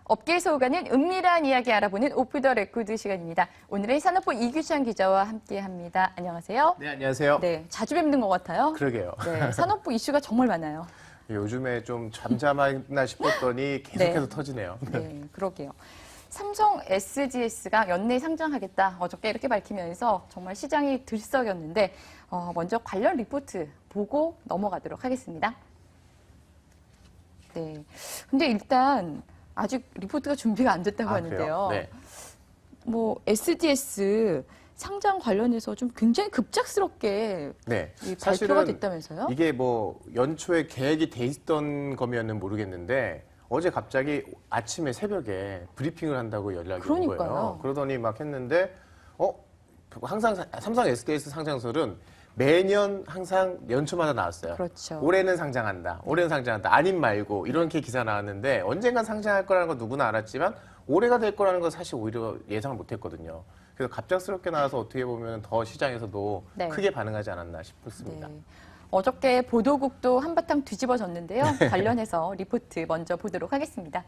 업계에서 오가는 은밀한 이야기 알아보는 오프 더 레코드 시간입니다. 오늘의 산업부 이규찬 기자와 함께합니다. 안녕하세요. 네, 안녕하세요. 네, 자주 뵙는 것 같아요. 그러게요. 네, 산업부 이슈가 정말 많아요. 요즘에 좀 잠잠하나 싶었더니 계속해서 네. 터지네요. 네, 그러게요. 삼성 SDS가 연내에 상장하겠다. 어저께 이렇게 밝히면서 정말 시장이 들썩였는데 먼저 관련 리포트 보고 넘어가도록 하겠습니다. 네, 근데 일단 아직 리포트가 준비가 안 됐다고 하는데요. 네. 뭐 SDS 상장 관련해서 좀 굉장히 급작스럽게 네. 이 발표가 사실은 됐다면서요? 이게 뭐 연초에 계획이 돼 있던 거면은 모르겠는데 어제 갑자기 아침에 새벽에 브리핑을 한다고 연락이 온 그러니까요. 거예요. 그러더니 막 했는데 항상 삼성 SDS 상장설은 매년 항상 연초마다 나왔어요. 그렇죠. 올해는 상장한다. 올해는 상장한다. 아님 말고 이렇게 기사 나왔는데 언젠간 상장할 거라는 건 누구나 알았지만 올해가 될 거라는 건 사실 오히려 예상을 못 했거든요. 그래서 갑작스럽게 나와서 어떻게 보면 더 시장에서도 네. 크게 반응하지 않았나 싶습니다. 네. 어저께 보도국도 한바탕 뒤집어졌는데요. 관련해서 리포트 먼저 보도록 하겠습니다.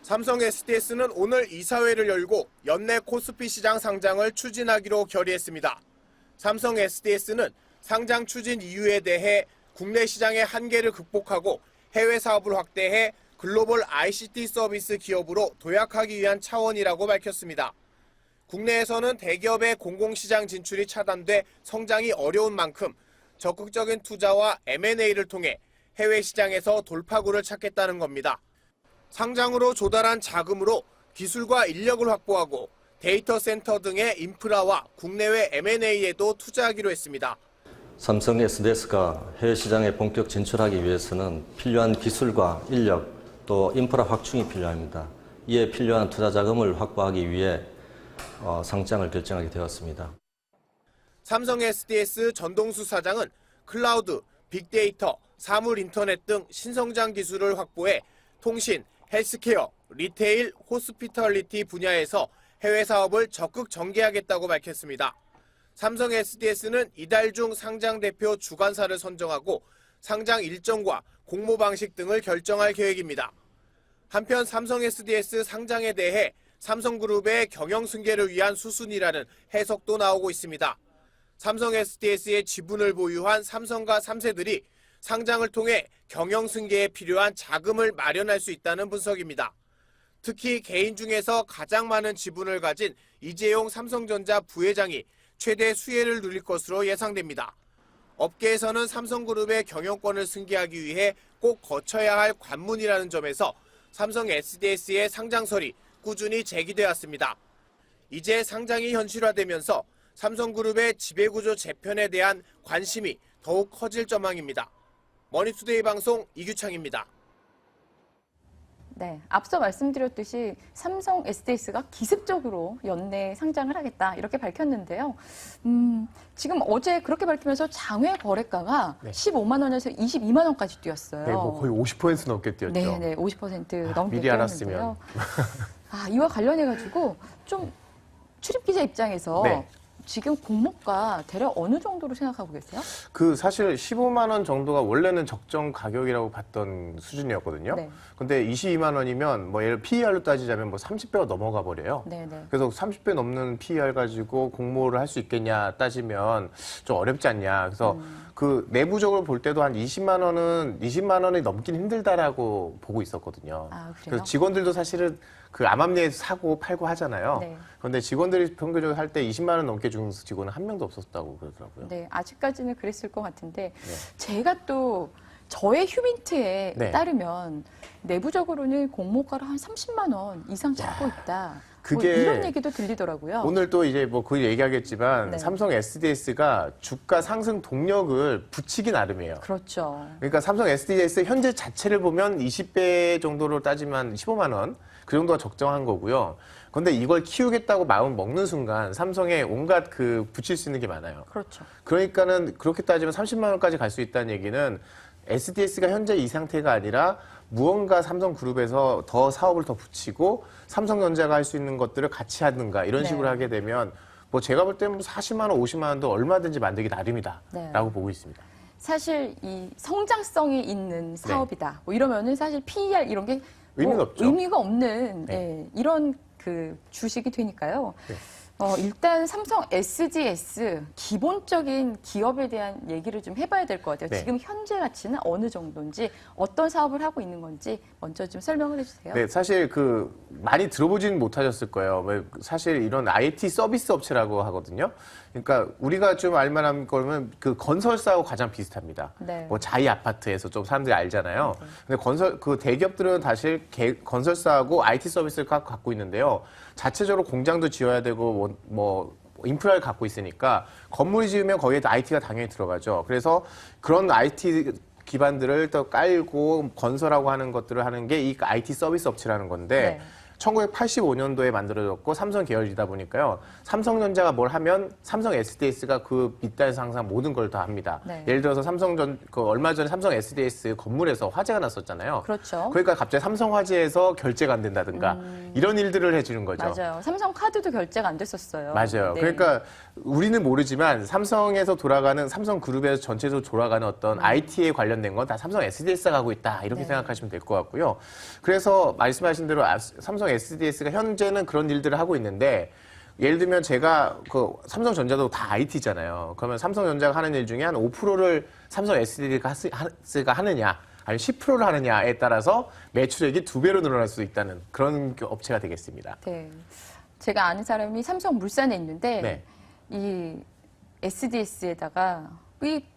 삼성 SDS는 오늘 이사회를 열고 연내 코스피 시장 상장을 추진하기로 결의했습니다. 삼성 SDS는 상장 추진 이유에 대해 국내 시장의 한계를 극복하고 해외 사업을 확대해 글로벌 ICT 서비스 기업으로 도약하기 위한 차원이라고 밝혔습니다. 국내에서는 대기업의 공공시장 진출이 차단돼 성장이 어려운 만큼 적극적인 투자와 M&A를 통해 해외 시장에서 돌파구를 찾겠다는 겁니다. 상장으로 조달한 자금으로 기술과 인력을 확보하고 데이터 센터 등의 인프라와 국내외 M&A에도 투자하기로 했습니다. 삼성 SDS가 해외 시장에 본격 진출하기 위해서는 필요한 기술과 인력 또 인프라 확충이 필요합니다. 이에 필요한 투자 자금을 확보하기 위해 상장을 결정하게 되었습니다. 삼성 SDS 전동수 사장은 클라우드, 빅데이터, 사물 인터넷 등 신성장 기술을 확보해 통신, 헬스케어, 리테일, 호스피털리티 분야에서 해외 사업을 적극 전개하겠다고 밝혔습니다. 삼성 SDS는 이달 중 상장 대표 주관사를 선정하고 상장 일정과 공모 방식 등을 결정할 계획입니다. 한편 삼성 SDS 상장에 대해 삼성그룹의 경영 승계를 위한 수순이라는 해석도 나오고 있습니다. 삼성 SDS의 지분을 보유한 삼성과 3세들이 상장을 통해 경영 승계에 필요한 자금을 마련할 수 있다는 분석입니다. 특히 개인 중에서 가장 많은 지분을 가진 이재용 삼성전자 부회장이 최대 수혜를 누릴 것으로 예상됩니다. 업계에서는 삼성그룹의 경영권을 승계하기 위해 꼭 거쳐야 할 관문이라는 점에서 삼성 SDS의 상장설이 꾸준히 제기돼 왔습니다. 이제 상장이 현실화되면서 삼성그룹의 지배구조 재편에 대한 관심이 더욱 커질 전망입니다. 머니투데이 방송 이규창입니다. 네, 앞서 말씀드렸듯이 삼성 SDS가 기습적으로 연내 상장을 하겠다 이렇게 밝혔는데요. 지금 어제 그렇게 밝히면서 장외 거래가가 네. 15만 원에서 22만 원까지 뛰었어요. 네, 뭐 거의 50% 넘게 뛰었죠. 네, 네, 50% 넘게 미리 뛰었는데요. 알았으면. 이와 관련해가지고 좀 출입 기자 입장에서 네. 지금 공모가 대략 어느 정도로 생각하고 계세요? 사실 15만 원 정도가 원래는 적정 가격이라고 봤던 수준이었거든요. 네. 근데 22만 원이면 뭐 예를 PER로 따지자면 뭐 30배가 넘어가 버려요. 네, 네. 그래서 30배 넘는 PER 가지고 공모를 할 수 있겠냐 따지면 좀 어렵지 않냐. 그래서 그 내부적으로 볼 때도 한 20만 원이 넘긴 힘들다라고 보고 있었거든요. 아, 그래요? 그래서 직원들도 사실은 그 암암리에서 사고 팔고 하잖아요. 네. 그런데 직원들이 평균적으로 할 때 20만 원 넘게 주는 직원은 한 명도 없었다고 그러더라고요. 네, 아직까지는 그랬을 것 같은데 네. 제가 또 저의 휴민트에 네. 따르면 내부적으로는 공모가를 한 30만 원 이상 잡고 있다. 뭐 그게 이런 얘기도 들리더라고요. 오늘 또 이제 뭐 그 얘기하겠지만 네. 삼성 SDS가 주가 상승 동력을 붙이기 나름이에요. 그렇죠. 그러니까 삼성 SDS 현재 자체를 보면 20배 정도로 따지면 15만 원, 그 정도가 적정한 거고요. 그런데 이걸 키우겠다고 마음 먹는 순간 삼성에 온갖 붙일 수 있는 게 많아요. 그렇죠. 그러니까는 그렇게 따지면 30만 원까지 갈 수 있다는 얘기는 SDS가 현재 이 상태가 아니라 무언가 삼성그룹에서 더 사업을 더 붙이고 삼성전자가 할 수 있는 것들을 같이 하든가 이런 네. 식으로 하게 되면 뭐 제가 볼 때는 40만 원, 50만 원도 얼마든지 만들기 나름이다라고 네. 보고 있습니다. 사실 이 성장성이 있는 사업이다. 뭐 이러면은 사실 PER 이런 게 의미가 없죠. 의미가 없는 네. 예, 이런 그 주식이 되니까요. 네. 일단 삼성 SDS 기본적인 기업에 대한 얘기를 좀 해봐야 될 것 같아요. 네. 지금 현재 가치는 어느 정도인지 어떤 사업을 하고 있는 건지 먼저 좀 설명을 해주세요. 네, 사실 많이 들어보지는 못하셨을 거예요. 사실 이런 IT 서비스 업체라고 하거든요. 그러니까 우리가 좀 알만한 거면 그 건설사하고 가장 비슷합니다. 네. 뭐 자이 아파트에서 좀 사람들이 알잖아요. 근데 그 대기업들은 사실 건설사하고 IT 서비스를 갖고 있는데요. 자체적으로 공장도 지어야 되고 뭐 인프라를 갖고 있으니까 건물이 지으면 거기에 IT가 당연히 들어가죠. 그래서 그런 IT 기반들을 또 깔고 건설하고 하는 것들을 하는 게 이 IT 서비스 업체라는 건데 네. 1985년도에 만들어졌고 삼성 계열이다 보니까요. 삼성전자가 뭘 하면 삼성 SDS가 그 밑단에서 항상 모든 걸 다 합니다. 네. 예를 들어서 얼마 전에 삼성 SDS 건물에서 화재가 났었잖아요. 그렇죠. 그러니까 갑자기 삼성화재에서 결제가 안 된다든가 이런 일들을 해주는 거죠. 맞아요. 삼성 카드도 결제가 안 됐었어요. 맞아요. 네. 그러니까 우리는 모르지만 삼성에서 돌아가는 삼성그룹에서 전체적으로 돌아가는 어떤 IT에 관련된 건 다 삼성 SDS가 하고 있다 이렇게 네. 생각하시면 될 것 같고요. 그래서 말씀하신 대로 삼성 SDS가 현재는 그런 일들을 하고 있는데 예를 들면 제가 삼성전자도 다 IT잖아요. 그러면 삼성전자가 하는 일 중에 한 5%를 삼성 SDS가 하느냐 아니면 10%를 하느냐에 따라서 매출액이 2배로 늘어날 수 있다는 그런 업체가 되겠습니다. 네. 제가 아는 사람이 삼성물산에 있는데 네. 이 SDS에다가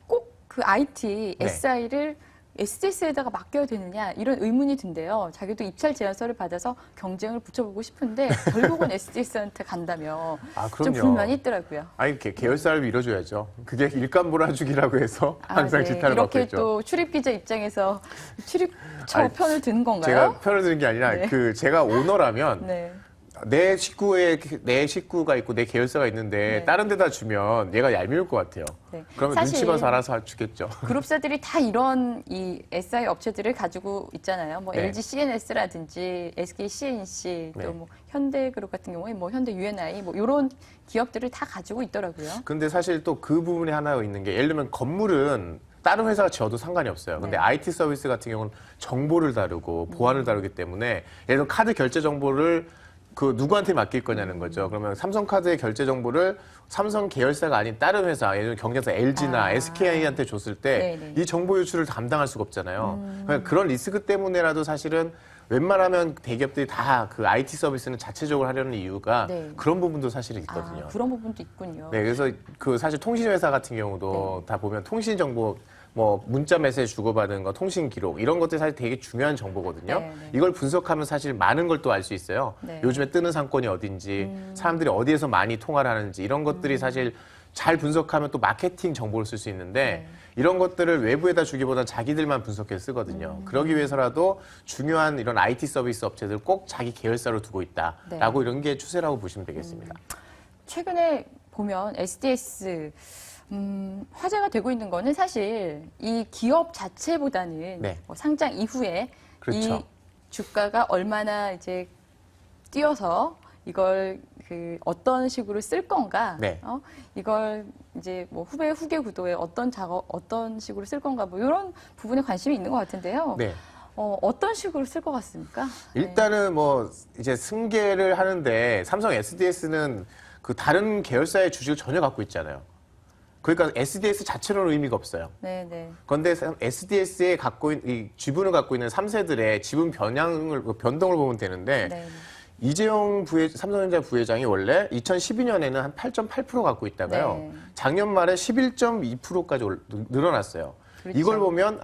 꼭 그 IT, 네. SI를 SDS에다가 맡겨야 되느냐 이런 의문이 든대요. 자기도 입찰 제안서를 받아서 경쟁을 붙여보고 싶은데 결국은 SDS한테 간다며 아, 좀 그럼요. 불만이 있더라고요. 아니 계열사를 밀어줘야죠. 그게 일감 몰아주기라고 해서 항상 네. 지탄을 받고 이렇게 있죠. 또 출입 기자 입장에서 출입처 아니, 편을 드는 건가요? 제가 편을 드는 게 아니라 네. 제가 오너라면 네. 내 식구가 있고 내 계열사가 있는데 네. 다른 데다 주면 얘가 얄미울 것 같아요. 네. 그러면 사실 눈치 봐서 알아서 주겠죠. 그룹사들이 다 이런 이 SI 업체들을 가지고 있잖아요. 뭐 네. LG CNS라든지 SK CNC 네. 또 뭐 현대그룹 같은 경우에 뭐 현대 UNI 뭐 이런 기업들을 다 가지고 있더라고요. 근데 사실 또 그 부분이 하나 있는 게 예를 들면 건물은 다른 회사가 지어도 상관이 없어요. 근데 네. IT 서비스 같은 경우는 정보를 다루고 보안을 다루기 때문에 예를 들면 카드 결제 정보를 누구한테 맡길 거냐는 거죠. 그러면 삼성카드의 결제 정보를 삼성 계열사가 아닌 다른 회사, 예를 들면 경쟁사 LG나 SKI한테 줬을 때 네네. 이 정보 유출을 감당할 수가 없잖아요. 그러니까 그런 리스크 때문에라도 사실은 웬만하면 대기업들이 다 그 IT 서비스는 자체적으로 하려는 이유가 네. 그런 부분도 사실은 있거든요. 그런 부분도 있군요. 네, 그래서 사실 통신회사 같은 경우도 다 보면 통신 정보, 뭐 문자 메시지 주고받은 거, 통신 기록 이런 것들이 사실 되게 중요한 정보거든요. 네, 네. 이걸 분석하면 사실 많은 걸 또 알 수 있어요. 네. 요즘에 뜨는 상권이 어딘지, 사람들이 어디에서 많이 통화를 하는지 이런 것들이 사실 잘 분석하면 또 마케팅 정보를 쓸 수 있는데 이런 것들을 외부에다 주기보다는 자기들만 분석해서 쓰거든요. 그러기 위해서라도 중요한 이런 IT 서비스 업체들 꼭 자기 계열사로 두고 있다라고 이런 게 추세라고 보시면 되겠습니다. 최근에 보면 SDS 화제가 되고 있는 거는 사실 이 기업 자체보다는 네. 뭐 상장 이후에 그렇죠. 이 주가가 얼마나 이제 뛰어서 이걸 어떤 식으로 쓸 건가, 네. 이걸 이제 뭐 후계 구도에 어떤 식으로 쓸 건가, 뭐 이런 부분에 관심이 있는 것 같은데요. 네. 어떤 식으로 쓸 것 같습니까? 일단은 뭐 이제 승계를 하는데 삼성 SDS는 그 다른 계열사의 주식을 전혀 갖고 있잖아요. 그러니까 SDS 자체로는 의미가 없어요. 네, 네. 그런데 SDS에 이 지분을 갖고 있는 3세들의 지분 변동을 보면 되는데 네. 이재용 삼성전자 부회장이 원래 2012년에는 한 8.8% 갖고 있다가요. 네. 작년 말에 11.2%까지 늘어났어요. 그렇죠. 이걸 보면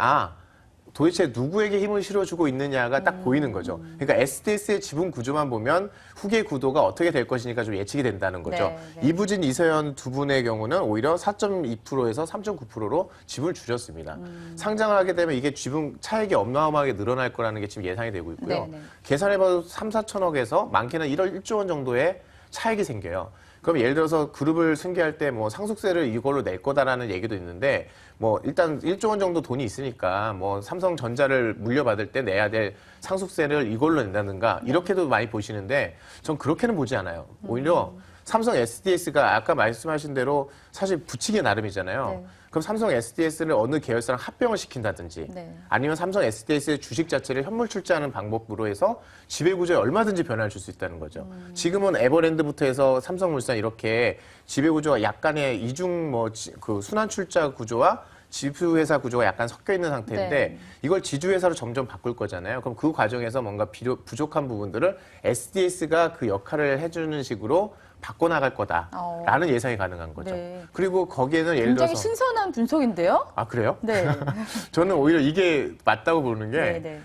도대체 누구에게 힘을 실어주고 있느냐가 딱 보이는 거죠. 그러니까 SDS의 지분 구조만 보면 후계 구도가 어떻게 될 것이니까 좀 예측이 된다는 거죠. 네, 네. 이부진, 이서연 두 분의 경우는 오히려 4.2%에서 3.9%로 지분을 줄였습니다. 상장을 하게 되면 이게 지분 차익이 어마어마하게 늘어날 거라는 게 지금 예상이 되고 있고요. 네, 네. 계산해봐도 3, 4천억에서 많게는 1조 원 정도의 차익이 생겨요. 그럼 예를 들어서 그룹을 승계할 때 뭐 상속세를 이걸로 낼 거다라는 얘기도 있는데 뭐 일단 1조 원 정도 돈이 있으니까 뭐 삼성전자를 물려받을 때 내야 될 상속세를 이걸로 낸다든가 이렇게도 많이 보시는데 전 그렇게는 보지 않아요. 오히려 삼성 SDS가 아까 말씀하신 대로 사실 붙이기 나름이잖아요. 네. 그럼 삼성 SDS를 어느 계열사랑 합병을 시킨다든지 네. 아니면 삼성 SDS의 주식 자체를 현물 출자하는 방법으로 해서 지배구조에 얼마든지 변화를 줄 수 있다는 거죠. 지금은 에버랜드부터 해서 삼성물산 이렇게 지배구조가 약간의 이중 그 순환 출자 구조와 지주회사 구조가 약간 섞여 있는 상태인데 네. 이걸 지주회사로 점점 바꿀 거잖아요. 그럼 그 과정에서 뭔가 부족한 부분들을 SDS가 그 역할을 해주는 식으로 바꿔나갈 거다라는 예상이 가능한 거죠. 네. 그리고 거기에는 예를 굉장히 들어서 신선한 분석인데요. 아 그래요? 네. 저는 오히려 이게 맞다고 보는 네, 게 네.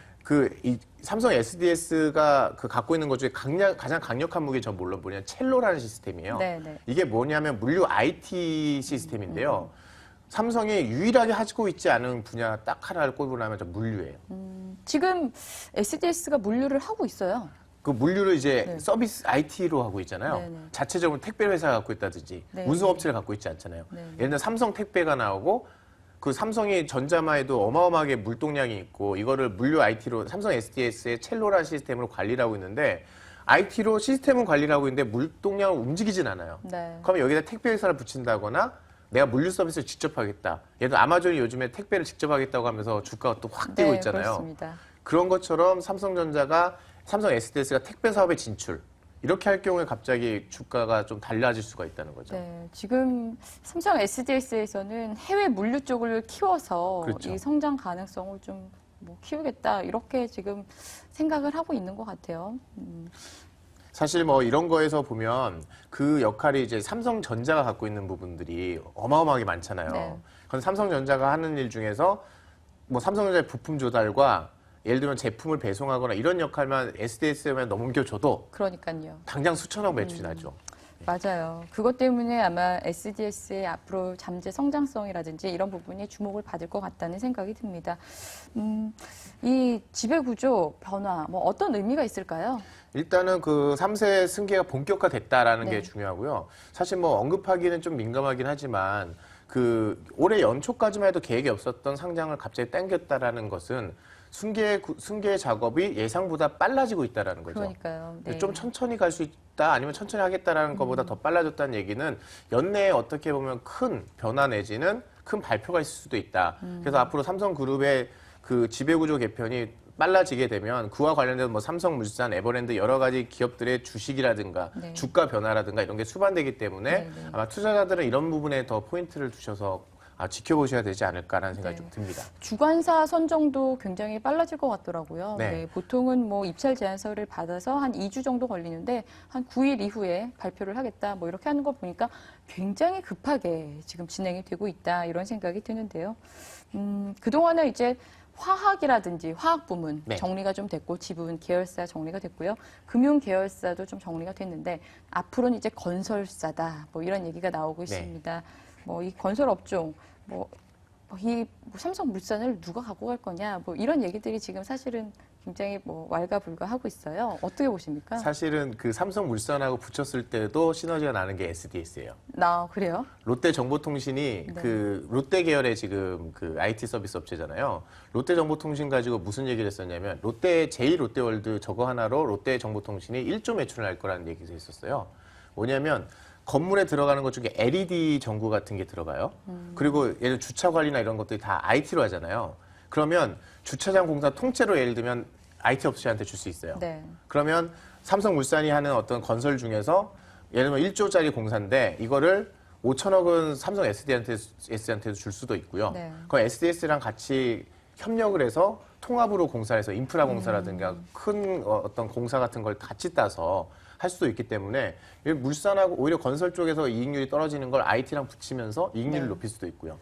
이 삼성 SDS가 그 갖고 있는 것 중에 가장 강력한 무기 전 물론 뭐냐 첼로라는 시스템이에요. 네, 네. 이게 뭐냐면 물류 IT 시스템인데요. 삼성이 유일하게 가지고 있지 않은 분야 딱 하나를 꼽으라면 저 물류예요. 지금 SDS가 물류를 하고 있어요. 그 물류를 이제 네. 서비스 IT로 하고 있잖아요. 네네. 자체적으로 택배 회사가 갖고 있다든지 네. 운송업체를 갖고 있지 않잖아요. 네. 예를 들어 삼성 택배가 나오고 그 삼성이 전자마에도 어마어마하게 물동량이 있고 이거를 물류 IT로 삼성 SDS의 첼로라는 시스템으로 관리를 하고 있는데 IT로 시스템은 관리를 하고 있는데 물동량을 움직이진 않아요. 네. 그럼 여기다 택배 회사를 붙인다거나 내가 물류 서비스를 직접 하겠다. 예를 들어 아마존이 요즘에 택배를 직접 하겠다고 하면서 주가가 또 확 뛰고 네, 있잖아요. 그렇습니다. 그런 것처럼 삼성 SDS가 택배 사업에 진출 이렇게 할 경우에 갑자기 주가가 좀 달라질 수가 있다는 거죠. 네, 지금 삼성 SDS에서는 해외 물류 쪽을 키워서 그렇죠. 이 성장 가능성을 좀 키우겠다 이렇게 지금 생각을 하고 있는 것 같아요. 사실 뭐 이런 거에서 보면 그 역할이 이제 삼성전자가 갖고 있는 부분들이 어마어마하게 많잖아요. 네. 그럼 삼성전자가 하는 일 중에서 뭐 삼성전자의 부품 조달과 예를 들면 제품을 배송하거나 이런 역할만 SDS에만 넘겨줘도 그러니까요. 당장 수천억 매출이 나죠. 맞아요. 그것 때문에 아마 SDS의 앞으로 잠재 성장성이라든지 이런 부분이 주목을 받을 것 같다는 생각이 듭니다. 이 지배구조 변화, 어떤 의미가 있을까요? 일단은 그 3세 승계가 본격화됐다라는 네. 게 중요하고요. 사실 뭐 언급하기는 좀 민감하긴 하지만 그 올해 연초까지만 해도 계획이 없었던 상장을 갑자기 당겼다라는 것은 승계 작업이 예상보다 빨라지고 있다라는 거죠. 그러니까요. 네. 좀 천천히 갈 수 있다 아니면 천천히 하겠다라는 것보다 더 빨라졌다는 얘기는 연내에 어떻게 보면 큰 변화 내지는 큰 발표가 있을 수도 있다. 그래서 앞으로 삼성그룹의 그 지배구조 개편이 빨라지게 되면 그와 관련돼서 뭐 삼성물산, 에버랜드 여러 가지 기업들의 주식이라든가 네. 주가 변화라든가 이런 게 수반되기 때문에 네, 네. 아마 투자자들은 이런 부분에 더 포인트를 두셔서 지켜보셔야 되지 않을까라는 생각이 네. 좀 듭니다. 주관사 선정도 굉장히 빨라질 것 같더라고요. 네. 보통은 입찰 제안서를 받아서 한 2주 정도 걸리는데 한 9일 이후에 발표를 하겠다 이렇게 하는 거 보니까 굉장히 급하게 지금 진행이 되고 있다 이런 생각이 드는데요. 그동안은 이제 화학이라든지 화학 부문 네. 정리가 좀 됐고 지분 계열사 정리가 됐고요. 금융 계열사도 좀 정리가 됐는데 앞으로는 이제 건설사다 이런 얘기가 나오고 네. 있습니다. 이 건설 업종 이 삼성물산을 누가 갖고 갈 거냐 이런 얘기들이 지금 사실은 굉장히 왈가불가하고 있어요. 어떻게 보십니까? 사실은 그 삼성물산하고 붙였을 때도 시너지가 나는 게 SDS예요. 그래요? 롯데정보통신이 네. 그 롯데 계열의 지금 그 IT 서비스 업체잖아요. 롯데정보통신 가지고 무슨 얘기를 했었냐면 제2롯데월드 저거 하나로 롯데정보통신이 1조 매출을 할 거라는 얘기가 있었어요. 뭐냐면 건물에 들어가는 것 중에 LED 전구 같은 게 들어가요. 그리고 예를 들어 주차 관리나 이런 것들이 다 IT로 하잖아요. 그러면 주차장 공사 통째로 예를 들면 IT 업체한테 줄 수 있어요. 네. 그러면 삼성물산이 하는 어떤 건설 중에서 예를 들면 1조짜리 공사인데 이거를 5천억은 삼성 SDS한테도 줄 수도 있고요. 네. 그럼 SDS랑 같이 협력을 해서 통합으로 공사해서 인프라 공사라든가 큰 어떤 공사 같은 걸 같이 따서 할 수도 있기 때문에 물산하고 오히려 건설 쪽에서 이익률이 떨어지는 걸 IT랑 붙이면서 이익률을 네. 높일 수도 있고요.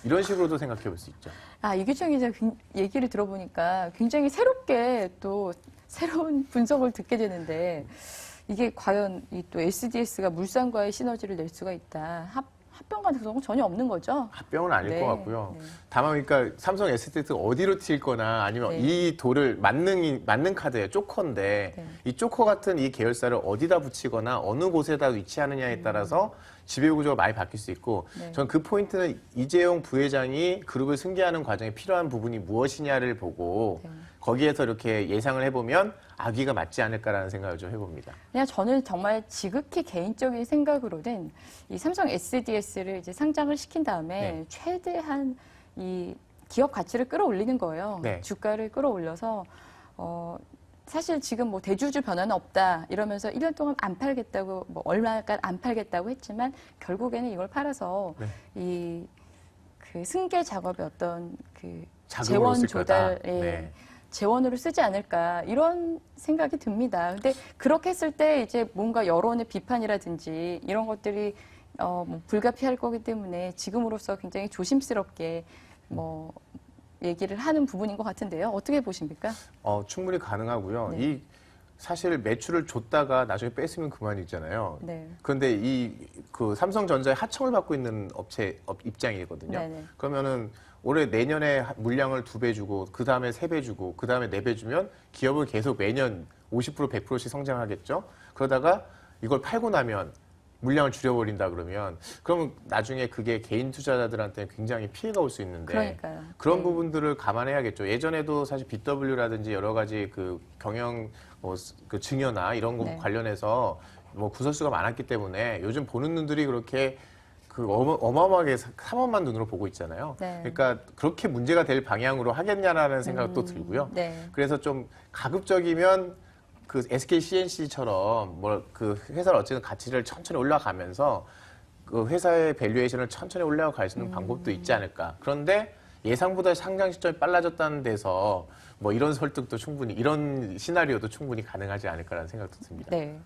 이런 식으로도 생각해 볼 수 있죠. 이규정 기자 얘기를 들어보니까 굉장히 새롭게 또 새로운 분석을 듣게 되는데 이게 과연 이 또 SDS가 물산과의 시너지를 낼 수가 있다. 합병 가능성은 전혀 없는 거죠? 합병은 아닐 네, 것 같고요. 네. 다만 그러니까 삼성 SDS가 어디로 튈 거나 아니면 네. 이 돌을 맞는 카드예요. 쪼커인데 네. 이 쪼커 같은 이 계열사를 어디다 붙이거나 어느 곳에다 위치하느냐에 따라서 지배 구조가 많이 바뀔 수 있고 네. 저는 그 포인트는 이재용 부회장이 그룹을 승계하는 과정에 필요한 부분이 무엇이냐를 보고 네. 거기에서 이렇게 예상을 해보면 악의가 맞지 않을까라는 생각을 좀 해봅니다. 그냥 저는 정말 지극히 개인적인 생각으로는 이 삼성 SDS를 이제 상장을 시킨 다음에 네. 최대한 이 기업 가치를 끌어올리는 거예요. 네. 주가를 끌어올려서 사실 지금 뭐 대주주 변화는 없다 이러면서 1년 동안 안 팔겠다고 뭐 얼마간 안 팔겠다고 했지만 결국에는 이걸 팔아서 네. 이 그 승계 작업의 어떤 그 자금으로 재원 쓸 거다. 조달에 네. 재원으로 쓰지 않을까 이런 생각이 듭니다. 근데 그렇게 했을 때 이제 뭔가 여론의 비판이라든지 이런 것들이 뭐 불가피할 거기 때문에 지금으로서 굉장히 조심스럽게 뭐 얘기를 하는 부분인 것 같은데요. 어떻게 보십니까? 충분히 가능하고요. 네. 이 사실 매출을 줬다가 나중에 뺐으면 그만이잖아요. 네. 그런데 그 삼성전자의 하청을 받고 있는 업체 입장이거든요. 네네. 그러면은 올해 내년에 물량을 2배 주고 그 다음에 3배 주고 그 다음에 4배 주면 기업은 계속 매년 50% 100%씩 성장하겠죠. 그러다가 이걸 팔고 나면 물량을 줄여버린다 그러면 나중에 그게 개인 투자자들한테 굉장히 피해가 올 수 있는데 그러니까요. 그런 네. 부분들을 감안해야겠죠. 예전에도 사실 BW라든지 여러 가지 그 경영 그 증여나 이런 거 네. 관련해서 뭐 구설수가 많았기 때문에 요즘 보는 눈들이 그렇게 그 어마어마하게 탐험한 눈으로 보고 있잖아요. 네. 그러니까 그렇게 문제가 될 방향으로 하겠냐라는 생각도 들고요. 네. 그래서 좀 가급적이면 그 SK CNC처럼 그 회사를 어쨌든 가치를 천천히 올라가면서 그 회사의 밸류에이션을 천천히 올라갈 수 있는 방법도 있지 않을까. 그런데 예상보다 상장 시점이 빨라졌다는 데서 뭐 이런 설득도 충분히 이런 시나리오도 충분히 가능하지 않을까라는 생각도 듭니다. 네.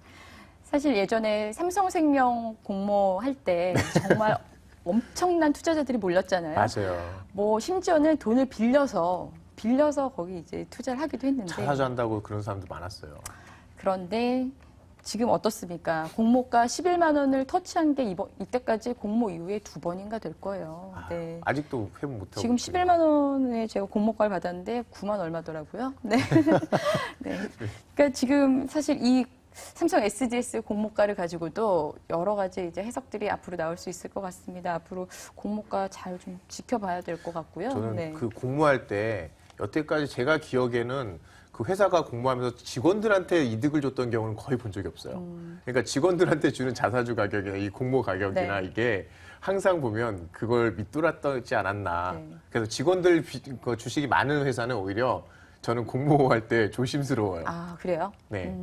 사실 예전에 삼성생명 공모할 때 정말 엄청난 투자자들이 몰렸잖아요. 맞아요. 뭐 심지어는 돈을 빌려서 거기 이제 투자를 하기도 했는데 자사주 한다고 그런 사람도 많았어요. 그런데 지금 어떻습니까? 공모가 11만 원을 터치한 게 이때까지 공모 이후에 2번인가 될 거예요. 네. 아직도 회복 못하고 지금 있고요. 11만 원에 제가 공모가를 받았는데 9만 얼마더라고요. 네. 네. 그러니까 지금 사실 이 삼성 SDS 공모가를 가지고도 여러 가지 이제 해석들이 앞으로 나올 수 있을 것 같습니다. 앞으로 공모가 잘 좀 지켜봐야 될 것 같고요. 저는 네. 그 공모할 때 여태까지 제가 기억에는 그 회사가 공모하면서 직원들한테 이득을 줬던 경우는 거의 본 적이 없어요. 그러니까 직원들한테 주는 자사주 가격이나 이 공모 가격이나 네. 이게 항상 보면 그걸 밑돌았지 않았나. 네. 그래서 직원들 그 주식이 많은 회사는 오히려 저는 공모할 때 조심스러워요. 아, 그래요? 네.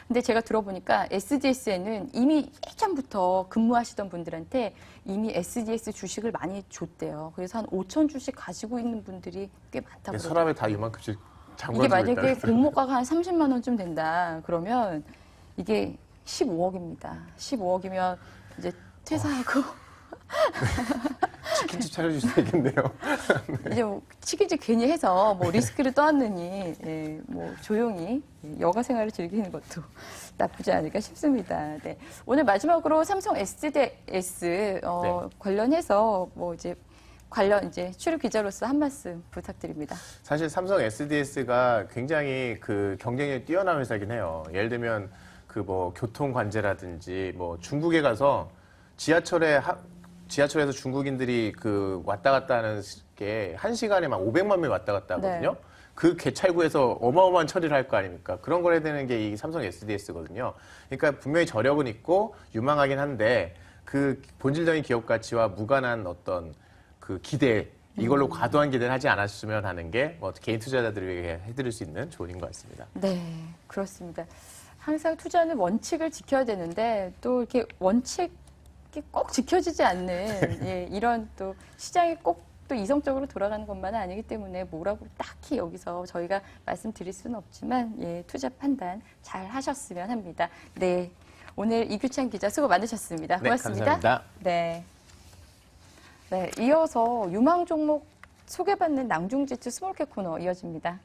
근데 제가 들어보니까 SDS에는 이미 예전부터 근무하시던 분들한테 이미 SDS 주식을 많이 줬대요. 그래서 한 5천 주식 가지고 있는 분들이 꽤 많다고 그러더라고요. 서랍에 다 이만큼씩 장관 이게 들고 만약에 있다. 공모가가 한 30만 원쯤 된다. 그러면 이게 15억입니다. 15억이면 이제 퇴사하고 치킨집 차려줄 수 있겠네요. 이제 뭐 치킨집 괜히 해서 뭐 리스크를 떠안느니 예, 뭐 조용히 여가 생활을 즐기는 것도 나쁘지 않을까 싶습니다. 네. 오늘 마지막으로 삼성 SDS 네. 관련해서 뭐 이제 출입 기자로서 한 말씀 부탁드립니다. 사실 삼성 SDS가 굉장히 그 경쟁력이 뛰어난 회사긴 해요. 예를 들면 그 뭐 교통 관제라든지 뭐 중국에 가서 지하철에서 중국인들이 그 왔다 갔다 하는 게 1시간에 막 500만 명이 왔다 갔다 하거든요. 네. 그 개찰구에서 어마어마한 처리를 할 거 아닙니까? 그런 걸 해야 되는 게 이 삼성 SDS거든요. 그러니까 분명히 저력은 있고 유망하긴 한데 그 본질적인 기업 가치와 무관한 어떤 그 기대 이걸로 과도한 기대를 하지 않았으면 하는 게 뭐 개인 투자자들에게 해드릴 수 있는 조언인 것 같습니다. 네, 그렇습니다. 항상 투자는 원칙을 지켜야 되는데 또 이렇게 원칙이 꼭 지켜지지 않는 예, 이런 또 시장이 꼭 또 이성적으로 돌아가는 것만은 아니기 때문에 뭐라고 딱히 여기서 저희가 말씀드릴 수는 없지만 예, 투자 판단 잘 하셨으면 합니다. 네, 오늘 이규찬 기자 수고 많으셨습니다. 네, 고맙습니다. 감사합니다. 네. 네, 이어서 유망 종목 소개받는 낭중지추 스몰캡 코너 이어집니다.